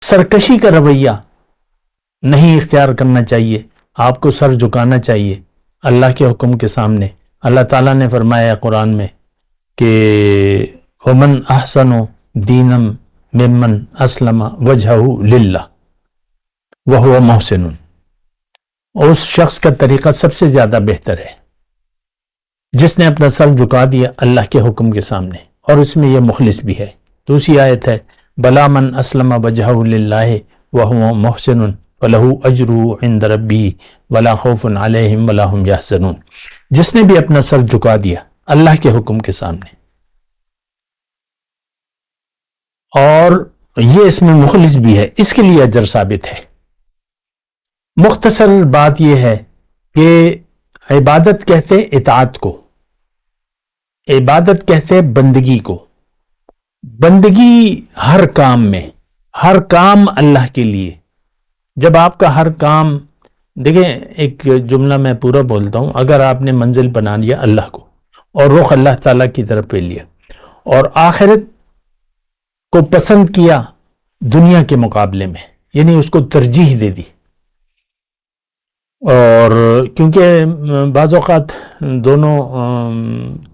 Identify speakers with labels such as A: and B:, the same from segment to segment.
A: سرکشی کا رویہ نہیں اختیار کرنا چاہیے، آپ کو سر جھکانا چاہیے اللہ کے حکم کے سامنے۔ اللہ تعالیٰ نے فرمایا قرآن میں کہ وَمَنْ أَحْسَنُ دِينًا مِّمَّنْ أَسْلَمَ وَجْهَهُ لِلَّهِ وَهُوَ مُحْسِنٌ، اس شخص کا طریقہ سب سے زیادہ بہتر ہے جس نے اپنا سر جھکا دیا اللہ کے حکم کے سامنے، اور اس میں یہ مخلص بھی ہے۔ دوسری آیت ہے بلا من اسلم وجہہ للہ وہو محسن وَلَهُ أَجْرُهُ عِنْدَ رَبِّهِ وَلَا خَوْفٌ عَلَيْهِمْ وَلَا هُمْ يَحْزَنُونَ، جس نے بھی اپنا سر جھکا دیا اللہ کے حکم کے سامنے اور یہ اس میں مخلص بھی ہے، اس کے لیے اجر ثابت ہے۔ مختصر بات یہ ہے کہ عبادت کہتے اطاعت کو، عبادت کہتے بندگی کو۔ بندگی ہر کام میں، ہر کام اللہ کے لیے۔ جب آپ کا ہر کام، دیکھیں ایک جملہ میں پورا بولتا ہوں، اگر آپ نے منزل بنا لیا اللہ کو اور رخ اللہ تعالیٰ کی طرف پہ لیا اور آخرت کو پسند کیا دنیا کے مقابلے میں، یعنی اس کو ترجیح دے دی، اور کیونکہ بعض اوقات دونوں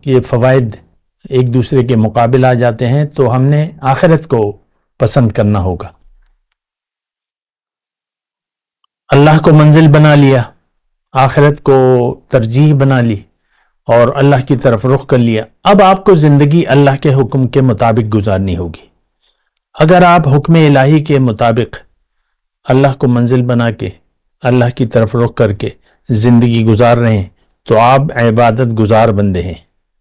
A: کے فوائد ایک دوسرے کے مقابل آ جاتے ہیں، تو ہم نے آخرت کو پسند کرنا ہوگا۔ اللہ کو منزل بنا لیا، آخرت کو ترجیح بنا لی اور اللہ کی طرف رخ کر لیا۔ اب آپ کو زندگی اللہ کے حکم کے مطابق گزارنی ہوگی۔ اگر آپ حکم الہی کے مطابق اللہ کو منزل بنا کے اللہ کی طرف رخ کر کے زندگی گزار رہے ہیں تو آپ عبادت گزار بندے ہیں۔